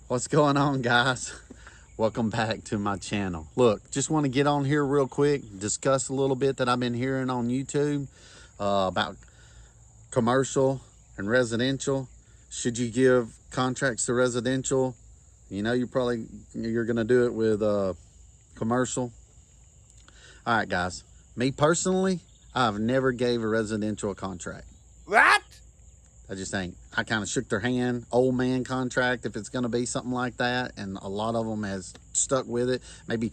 What's going on, guys? Welcome back to my channel. Look, just want to get on here real quick, discuss a little bit that I've been hearing on YouTube about commercial and residential. Should you give contracts to residential? You know, you're gonna do it with commercial. All right, guys. Me personally, I've never gave a residential a contract. What? I just ain't. I kind of shook their hand, old man contract, if it's going to be something like that. And a lot of them has stuck with it. Maybe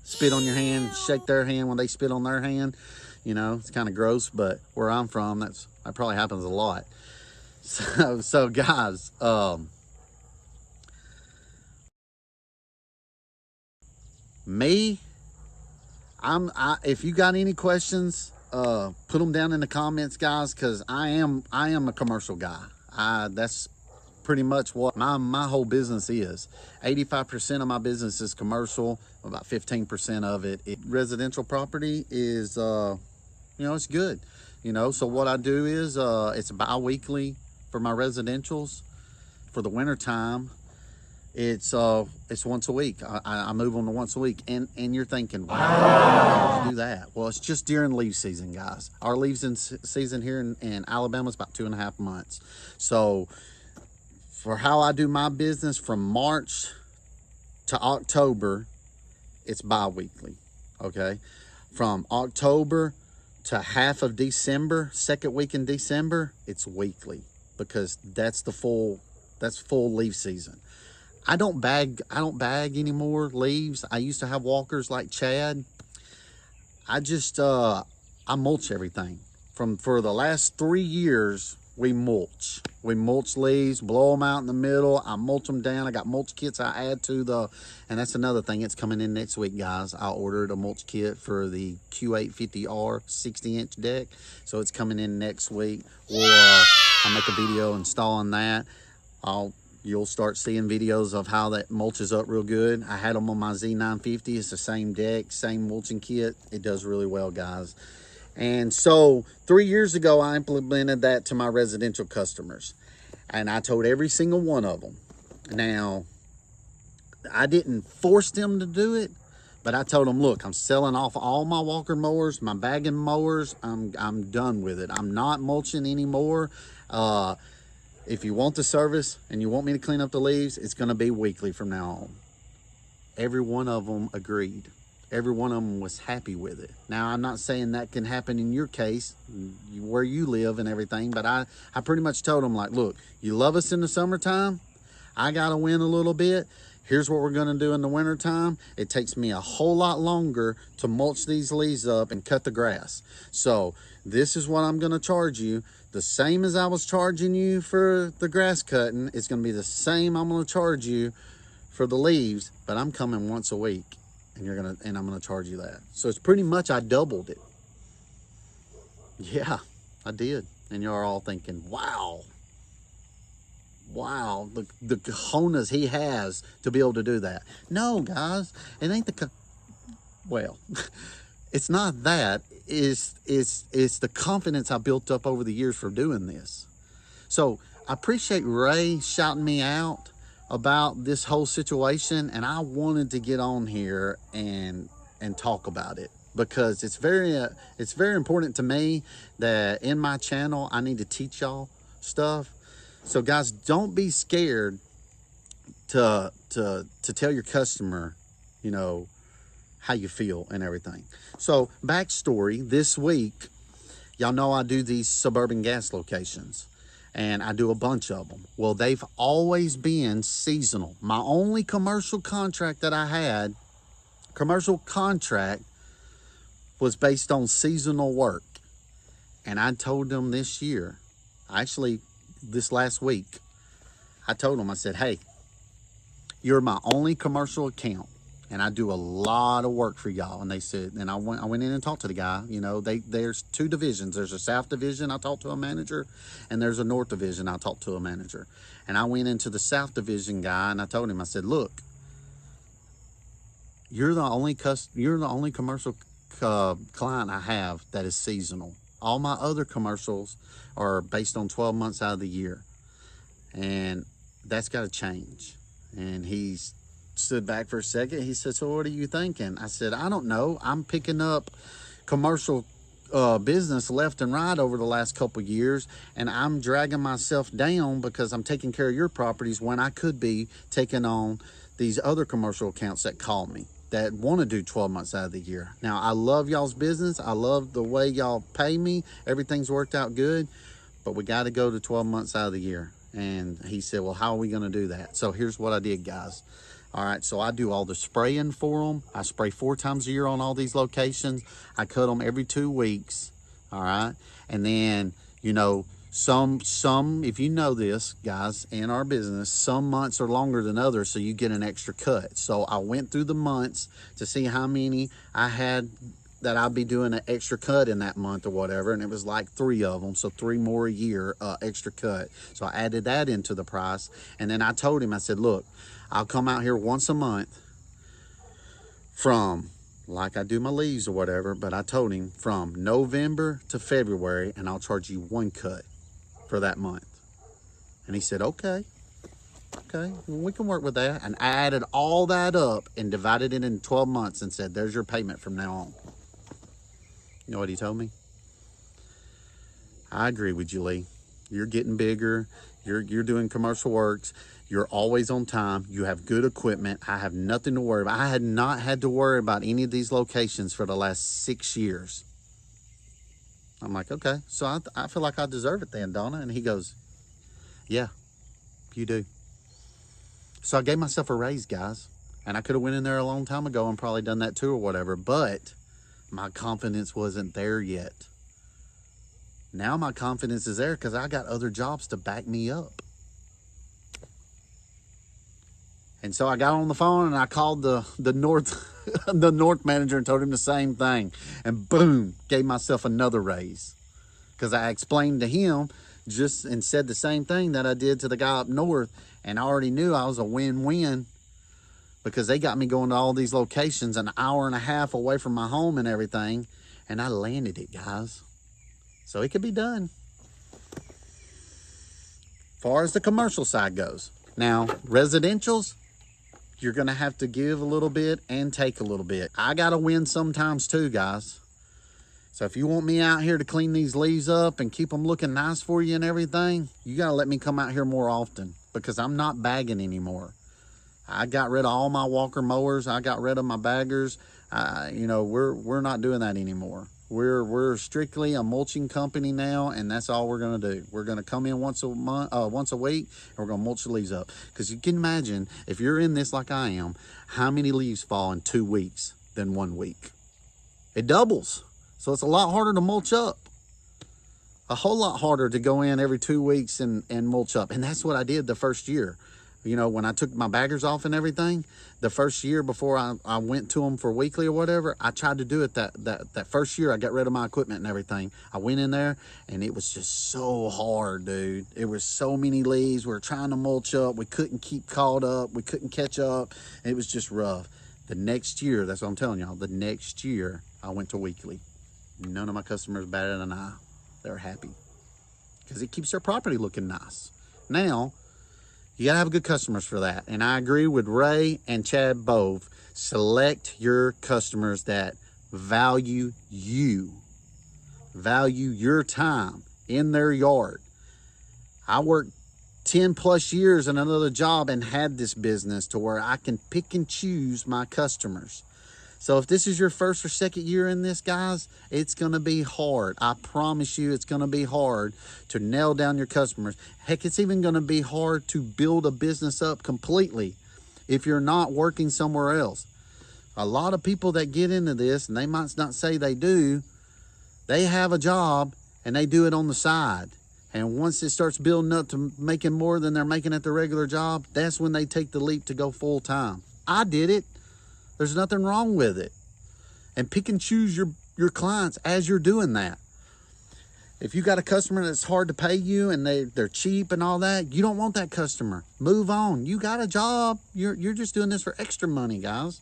spit on your hand, shake their hand when they spit on their hand. You know, it's kind of gross, but where I'm from, that probably happens a lot. So guys, me, if you got any questions, put them down in the comments, guys, because I am a commercial guy. That's pretty much what my whole business is. 85% of my business is commercial. About 15% of it residential property is it's good. So what I do is it's bi-weekly for my residentials. For the winter time, it's once a week. I move them to once a week, and you're thinking, wow, how do you do that? Well, it's just during leaf season, guys. Our leaves in season here in Alabama is about 2.5 months. So for how I do my business from March to October, it's bi-weekly. Okay, from October to half of December, second week in December, it's weekly, because that's full leaf season. I don't bag anymore leaves. I used to have walkers like Chad. I just I mulch everything. For the last 3 years, we mulch leaves, blow them out in the middle. I mulch them down. I got mulch kits I add to and that's another thing. It's coming in next week, guys. I ordered a mulch kit for the Q850R 60-inch deck, so it's coming in next week. I'll make a video installing that. You'll start seeing videos of how that mulches up real good. I had them on my Z950. It's the same deck, same mulching kit. It does really well, guys. And so 3 years ago, I implemented that to my residential customers. And I told every single one of them. Now, I didn't force them to do it, but I told them, look, I'm selling off all my walker mowers, my bagging mowers. I'm done with it. I'm not mulching anymore. If you want the service and you want me to clean up the leaves, it's going to be weekly from now on. Every one of them agreed. Every one of them was happy with it. Now, I'm not saying that can happen in your case, where you live and everything, but I pretty much told them, like, look, you love us in the summertime. I got to win a little bit. Here's what we're going to do in the wintertime. It takes me a whole lot longer to mulch these leaves up and cut the grass. So this is what I'm going to charge you. The same as I was charging you for the grass cutting, it's going to be the same I'm going to charge you for the leaves, but I'm coming once a week, and I'm going to charge you that. So it's pretty much, I doubled it. Yeah, I did. And you're all thinking, wow, the cojones he has to be able to do that. No, guys, it ain't well, it's not that. It's the confidence I built up over the years for doing this. So I appreciate Ray shouting me out about this whole situation, and I wanted to get on here and talk about it, because it's very important to me that in my channel I need to teach y'all stuff. So guys, don't be scared to tell your customer, how you feel and everything. So backstory, this week, y'all know I do these suburban gas locations, and I do a bunch of them. Well, they've always been seasonal. My only commercial contract that I had, was based on seasonal work. And I told them this year, actually this last week, I told them, I said, hey, you're my only commercial account, and I do a lot of work for y'all. And they said, and I went in and talked to the guy. There's 2 divisions. There's a South division, I talked to a manager, and there's a North division, I talked to a manager. And I went into the South division guy, and I told him, I said, look, you're the only commercial client I have that is seasonal. All my other commercials are based on 12 months out of the year, and that's got to change. And he stood back for a second. He said, so what are you thinking? I said, I don't know. I'm picking up commercial business left and right over the last couple years, and I'm dragging myself down because I'm taking care of your properties when I could be taking on these other commercial accounts that call me that want to do 12 months out of the year. Now, I love y'all's business. I love the way y'all pay me. Everything's worked out good, but we got to go to 12 months out of the year. And he said, well, how are we going to do that? So here's what I did, guys. All right, so I do all the spraying for them. I spray 4 times a year on all these locations. I cut them every 2 weeks. All right, and then, you know, some, if you know this, guys, in our business, some months are longer than others, so you get an extra cut. So I went through the months to see how many I had that I'd be doing an extra cut in that month or whatever, and it was like 3 of them, so 3 more a year extra cut. So I added that into the price, and then I told him, I said, look, I'll come out here once a month from, like I do my leaves or whatever, but I told him from November to February, and I'll charge you 1 cut for that month. And he said, okay, well, we can work with that. And I added all that up and divided it in 12 months and said, there's your payment from now on. You know what he told me? I agree with you, Lee. You're getting bigger. You're doing commercial works. You're always on time. You have good equipment. I have nothing to worry about. I had not had to worry about any of these locations for the last 6 years. I'm like, okay, so I feel like I deserve it then, Donna. And he goes, yeah, you do. So I gave myself a raise, guys. And I could have went in there a long time ago and probably done that too or whatever. But my confidence wasn't there yet. Now my confidence is there because I got other jobs to back me up. And so I got on the phone and I called the North the North manager and told him the same thing. And boom, gave myself another raise. Because I explained to him just and said the same thing that I did to the guy up north. And I already knew I was a win-win because they got me going to all these locations an hour and a half away from my home and everything. And I landed it, guys. So it could be done. As far as the commercial side goes. Now, residentials, you're going to have to give a little bit and take a little bit. I got to win sometimes too, guys. So if you want me out here to clean these leaves up and keep them looking nice for you and everything, you got to let me come out here more often because I'm not bagging anymore. I got rid of all my walker mowers. I got rid of my baggers. You know, we're not doing that anymore. We're strictly a mulching company now, and that's all we're gonna do. We're gonna come in once a week, and we're gonna mulch the leaves up. Because you can imagine if you're in this like I am, how many leaves fall in 2 weeks than 1 week? It doubles, so it's a lot harder to mulch up. A whole lot harder to go in every 2 weeks and mulch up, and that's what I did the first year. You know, when I took my baggers off and everything, the first year before I went to them for weekly or whatever, I tried to do it that first year. I got rid of my equipment and everything. I went in there and it was just so hard, dude. It was so many leaves. We were trying to mulch up. We couldn't keep caught up. We couldn't catch up. It was just rough. The next year, that's what I'm telling y'all, the next year I went to weekly. None of my customers batted an eye. They're happy because it keeps their property looking nice. Now, you got to have good customers for that. And I agree with Ray and Chad both. Select your customers that value you, value your time in their yard. I worked 10 plus years in another job and had this business to where I can pick and choose my customers. So if this is your first or second year in this, guys, it's going to be hard. I promise you it's going to be hard to nail down your customers. Heck, it's even going to be hard to build a business up completely if you're not working somewhere else. A lot of people that get into this, and they might not say they do, they have a job and they do it on the side. And once it starts building up to making more than they're making at their regular job, that's when they take the leap to go full time. I did it. There's nothing wrong with it. And pick and choose your clients as you're doing that. If you got a customer that's hard to pay you and they're cheap and all that, you don't want that customer. Move on. You got a job. You're just doing this for extra money, guys.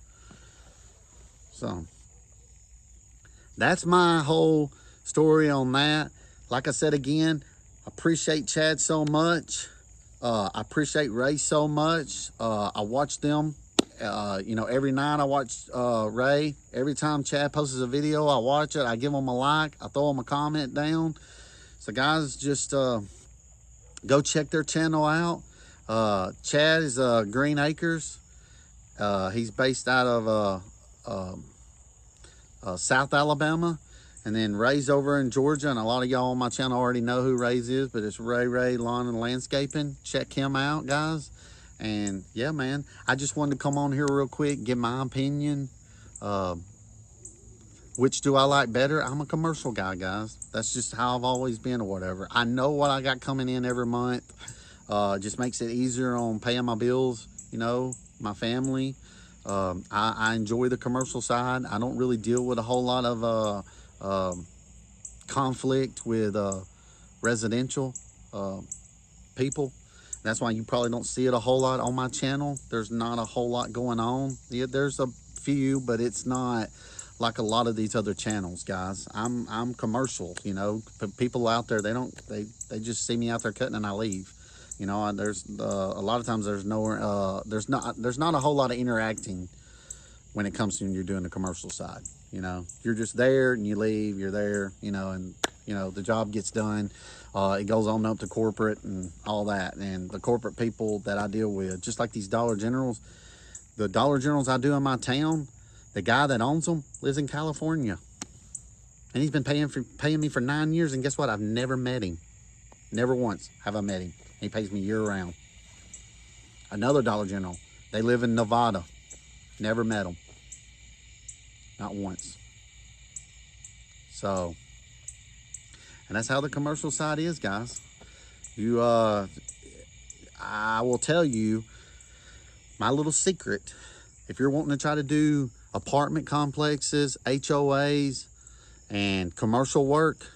So that's my whole story on that. Like I said again, appreciate Chad so much. I appreciate Ray so much. I watch them. Every night I watch Ray. Every time Chad posts a video, I watch it. I give him a like. I throw him a comment down. So guys, just go check their channel out. Chad is Green Acres. He's based out of South Alabama. And then Ray's over in Georgia, and a lot of y'all on my channel already know who Ray's is, but it's Ray Lawn and Landscaping. Check him out, guys. And yeah, man, I just wanted to come on here real quick, give my opinion. Which do I like better? I'm a commercial guy, guys. That's just how I've always been or whatever. I know what I got coming in every month. Just makes it easier on paying my bills, my family. I enjoy the commercial side. I don't really deal with a whole lot of conflict with residential people. That's why you probably don't see it a whole lot on my channel. There's not a whole lot going on. Yeah, there's a few, but it's not like a lot of these other channels, guys. I'm commercial, people out there, they just see me out there cutting and I leave. There's a lot of times there's not a whole lot of interacting when it comes to when you're doing the commercial side. You're just there and you leave, you're there, and the job gets done. It goes on up to corporate and all that. And the corporate people that I deal with, just like these Dollar Generals, the Dollar Generals I do in my town, the guy that owns them lives in California. And he's been paying me for 9 years. And guess what? I've never met him. Never once have I met him. He pays me year round. Another Dollar General, they live in Nevada. Never met them. Not once. So, and that's how the commercial side is, guys. I will tell you my little secret. If you're wanting to try to do apartment complexes, HOAs, and commercial work,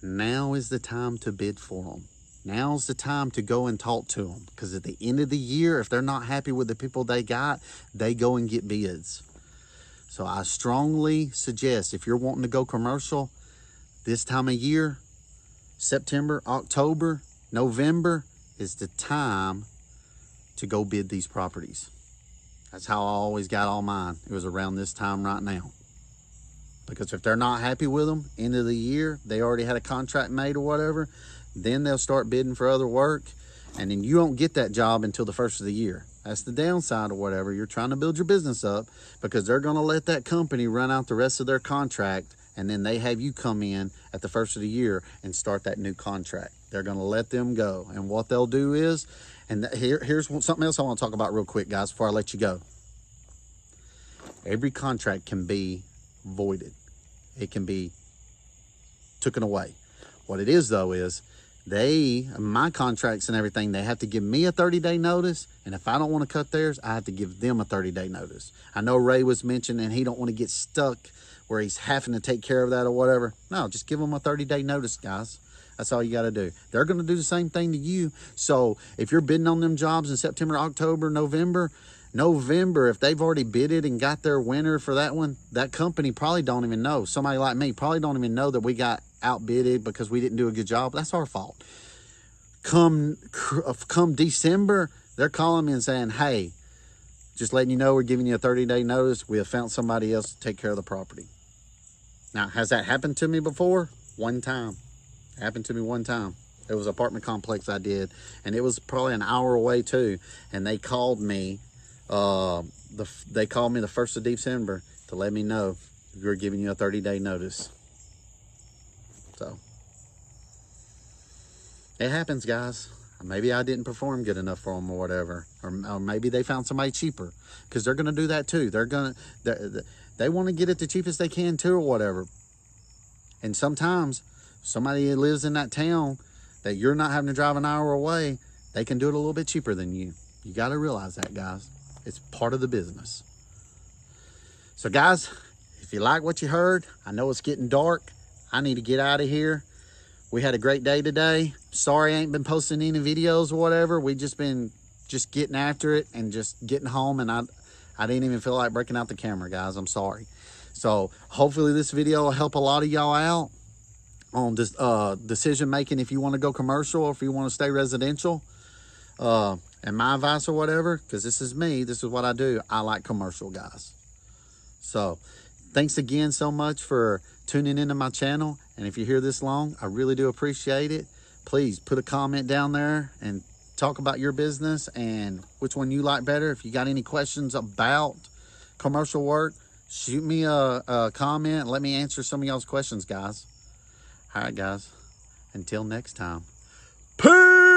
now is the time to bid for them. Now's the time to go and talk to them. Because at the end of the year, if they're not happy with the people they got, they go and get bids. So I strongly suggest, if you're wanting to go commercial this time of year, September, October, November is the time to go bid these properties. That's how I always got all mine. It was around this time right now. Because if they're not happy with them, end of the year, they already had a contract made or whatever, then they'll start bidding for other work. And then you don't get that job until the first of the year. That's the downside or whatever. You're trying to build your business up because they're going to let that company run out the rest of their contract, and then they have you come in at the first of the year and start that new contract. They're going to let them go. And what they'll do is, and here's something else I want to talk about real quick, guys, before I let you go. Every contract can be voided. It can be taken away. What it is, though, is my contracts and everything, they have to give me a 30-day notice. And if I don't want to cut theirs, I have to give them a 30-day notice. I know Ray was mentioning he don't want to get stuck where he's having to take care of that or whatever. No, just give them a 30-day notice, guys. That's all you got to do. They're going to do the same thing to you. So if you're bidding on them jobs in September, October, November, if they've already bidded and got their winner for that one, that company probably don't even know. Somebody like me probably don't even know that we got outbidded because we didn't do a good job. That's our fault. Come December, they're calling me and saying, hey, just letting you know we're giving you a 30-day notice. We have found somebody else to take care of the property. Now, has that happened to me before? One time. It happened to me one time. It was an apartment complex I did, and it was probably an hour away too. And they called me. They called me the 1st of December to let me know we're giving you a 30-day notice. So it happens, guys. Maybe I didn't perform good enough for them or whatever, or maybe they found somebody cheaper, because they're going to do that too. They want to get it the cheapest they can too or whatever. And sometimes somebody that lives in that town that you're not having to drive an hour away, they can do it a little bit cheaper than you. You got to realize that, guys. It's part of the business. So guys, if you like what you heard, I know it's getting dark. I need to get out of here. We had a great day today. Sorry I ain't been posting any videos or whatever. We just been getting after it and just getting home, and I didn't even feel like breaking out the camera, guys. I'm sorry. So hopefully this video will help a lot of y'all out on this decision making if you want to go commercial or if you want to stay residential. And my advice or whatever, because this is me, this is what I do. I like commercial guys. So thanks again so much for tuning into my channel. And if you're here this long, I really do appreciate it. Please put a comment down there and talk about your business and which one you like better. If you got any questions about commercial work, shoot me a comment. Let me answer some of y'all's questions, guys. All right, guys. Until next time. Peace!